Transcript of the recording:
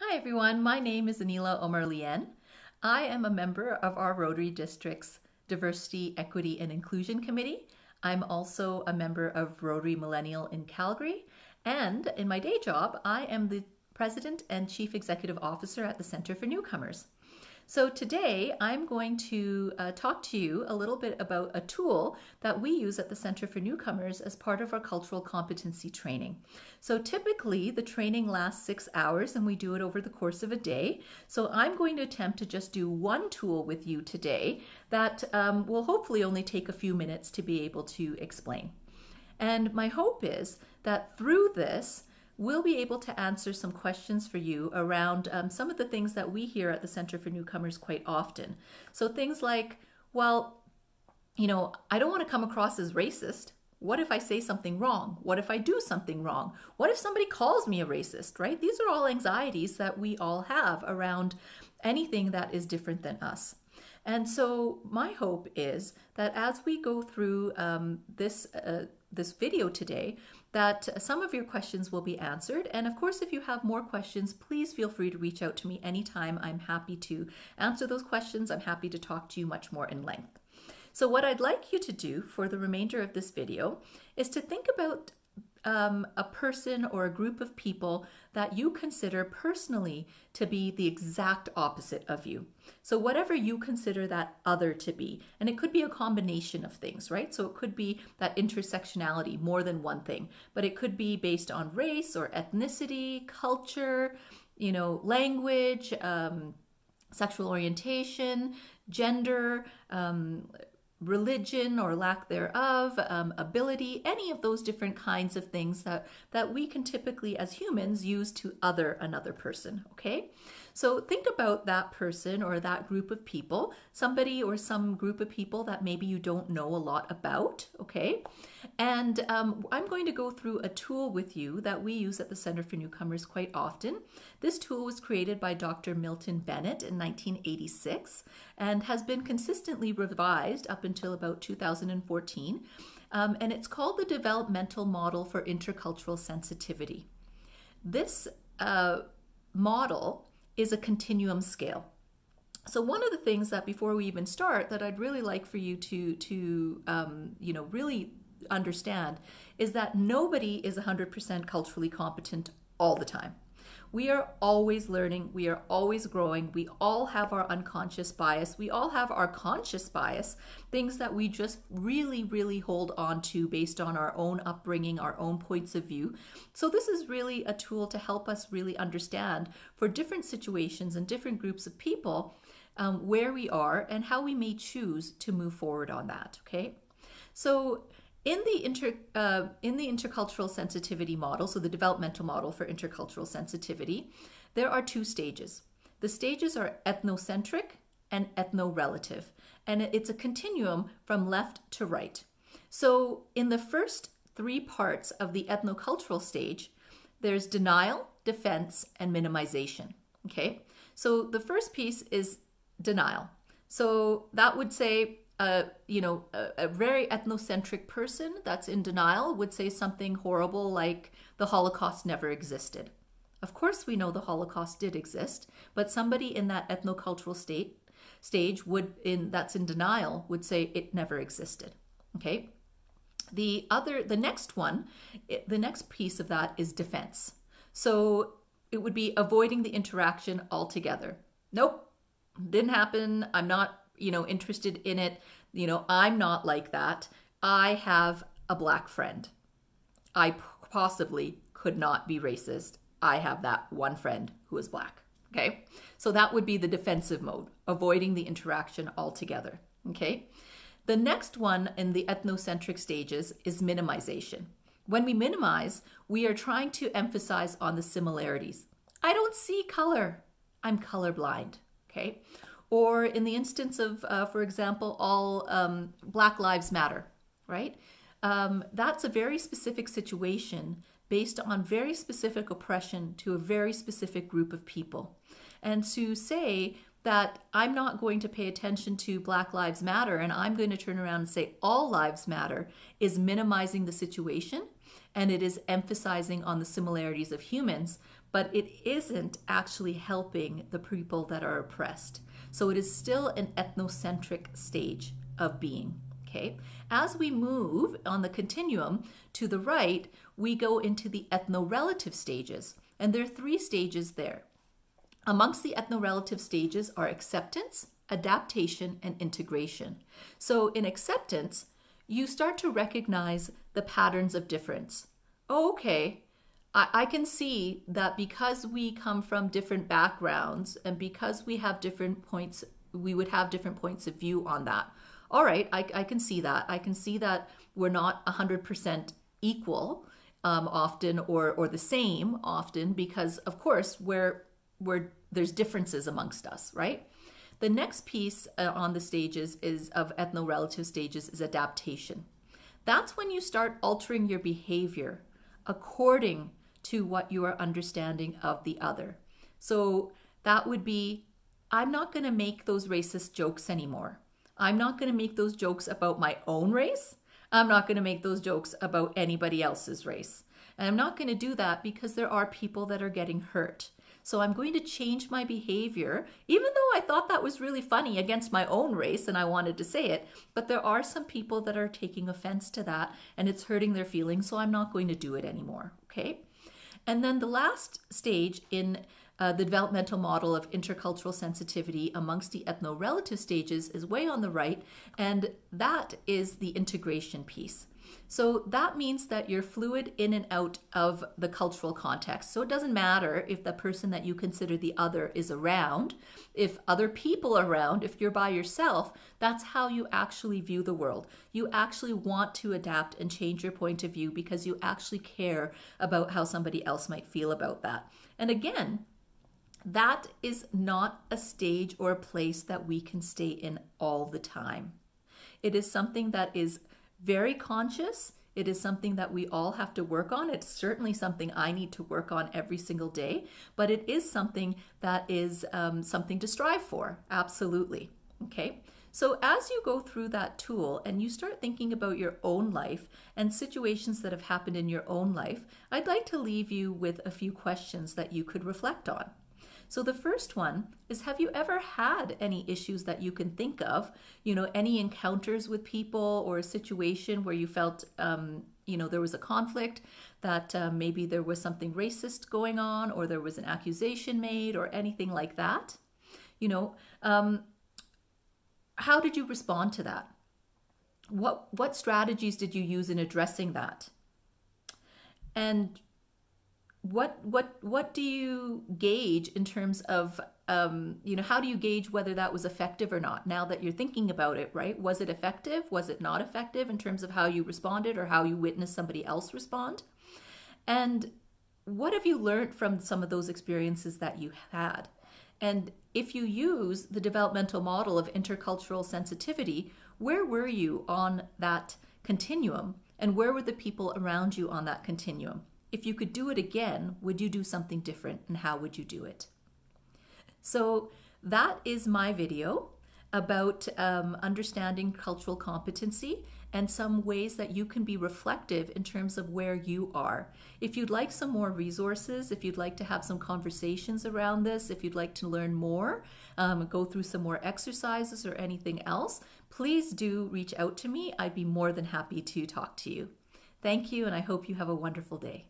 Hi everyone, my name is Anila Omarlien. I am a member of our Rotary District's Diversity, Equity and Inclusion Committee. I'm also a member of Rotary Millennial in Calgary, and in my day job, I am the President and Chief Executive Officer at the Center for Newcomers. So today I'm going to talk to you a little bit about a tool that we use at the Center for Newcomers as part of our cultural competency training. So typically the training lasts 6 hours and we do it over the course of a day. So I'm going to attempt to just do one tool with you today that will hopefully only take a few minutes to be able to explain. And my hope is that through this, we'll be able to answer some questions for you around some of the things that we hear at the Center for Newcomers quite often. So things like, well, I don't want to come across as racist. What if I say something wrong? What if I do something wrong? What if somebody calls me a racist, right? These are all anxieties that we all have around anything that is different than us. And so my hope is that as we go through this video today, that some of your questions will be answered. And of course, if you have more questions, please feel free to reach out to me anytime. I'm happy to answer those questions. I'm happy to talk to you much more in length. So what I'd like you to do for the remainder of this video is to think about a person or a group of people that you consider personally to be the exact opposite of you. So whatever you consider that other to be, and it could be a combination of things, right? So it could be that intersectionality, more than one thing, but it could be based on race or ethnicity, culture, language, sexual orientation, gender, religion or lack thereof, ability, any of those different kinds of things that we can typically as humans use to other another person, okay? So think about that person or that group of people, somebody or some group of people that maybe you don't know a lot about, okay? And I'm going to go through a tool with you that we use at the Center for Newcomers quite often. This tool was created by Dr. Milton Bennett in 1986 and has been consistently revised up until about 2014. And it's called the Developmental Model for Intercultural Sensitivity. This model is a continuum scale. So one of the things that before we even start that I'd really like for you to really understand is that nobody is 100% culturally competent all the time. We are always learning, we are always growing, we all have our unconscious bias, we all have our conscious bias, things that we just really hold on to based on our own upbringing, our own points of view. So this is really a tool to help us really understand for different situations and different groups of people where we are and how we may choose to move forward on that, okay? So in the intercultural sensitivity model, so the developmental model for intercultural sensitivity, there are two stages. The stages are ethnocentric and ethno-relative, and it's a continuum from left to right. So in the first three parts of the ethnocultural stage, there's denial, defense, and minimization, okay? So the first piece is denial. So that would say, a very ethnocentric person that's in denial would say something horrible like the Holocaust never existed. Of course, we know the Holocaust did exist, but somebody in that ethnocultural stage that's in denial would say it never existed. Okay. The next piece of that is defense. So it would be avoiding the interaction altogether. Nope, didn't happen. I'm not interested in it. I'm not like that. I have a black friend. I possibly could not be racist. I have that one friend who is black. Okay. So that would be the defensive mode, avoiding the interaction altogether. Okay. The next one in the ethnocentric stages is minimization. When we minimize, we are trying to emphasize on the similarities. I don't see color. I'm colorblind. Okay. Or in the instance of, for example, all Black Lives Matter, right? That's a very specific situation based on very specific oppression to a very specific group of people. And to say that I'm not going to pay attention to Black Lives Matter and I'm going to turn around and say all lives matter is minimizing the situation and it is emphasizing on the similarities of humans, but it isn't actually helping the people that are oppressed. So it is still an ethnocentric stage of being. Okay. As we move on the continuum to the right, we go into the ethno-relative stages, and there are 3 stages there. Amongst the ethno-relative stages are acceptance, adaptation, and integration. So in acceptance, you start to recognize the patterns of difference. Oh, okay, I can see that because we come from different backgrounds and because we have different points, we would have different points of view on that. All right, I can see that. I can see that we're not 100% equal often or the same often because, of course, there's differences amongst us, right? The next piece on the stages of ethno-relative stages is adaptation. That's when you start altering your behavior according to what you are understanding of the other. So that would be, I'm not going to make those racist jokes anymore. I'm not going to make those jokes about my own race. I'm not going to make those jokes about anybody else's race. And I'm not going to do that because there are people that are getting hurt. So I'm going to change my behavior, even though I thought that was really funny against my own race and I wanted to say it. But there are some people that are taking offense to that and it's hurting their feelings. So I'm not going to do it anymore. Okay. And then the last stage in the developmental model of intercultural sensitivity amongst the ethno-relative stages is way on the right, and that is the integration piece. So that means that you're fluid in and out of the cultural context. So it doesn't matter if the person that you consider the other is around, if other people are around, if you're by yourself, that's how you actually view the world. You actually want to adapt and change your point of view because you actually care about how somebody else might feel about that. And again, that is not a stage or a place that we can stay in all the time. It is something that is very conscious. It is something that we all have to work on. It's certainly something I need to work on every single day, but it is something that is something to strive for. Absolutely. Okay. So as you go through that tool and you start thinking about your own life and situations that have happened in your own life, I'd like to leave you with a few questions that you could reflect on. So the first one is, have you ever had any issues that you can think of, any encounters with people or a situation where you felt, there was a conflict, that maybe there was something racist going on or there was an accusation made or anything like that? How did you respond to that? What strategies did you use in addressing that? And what do you gauge in terms of, how do you gauge whether that was effective or not now that you're thinking about it, right? Was it effective? Was it not effective in terms of how you responded or how you witnessed somebody else respond? And what have you learned from some of those experiences that you had? And if you use the developmental model of intercultural sensitivity, where were you on that continuum? And where were the people around you on that continuum? If you could do it again, would you do something different, and how would you do it? So that is my video about understanding cultural competency and some ways that you can be reflective in terms of where you are. If you'd like some more resources, if you'd like to have some conversations around this, if you'd like to learn more, go through some more exercises or anything else, please do reach out to me. I'd be more than happy to talk to you. Thank you, and I hope you have a wonderful day.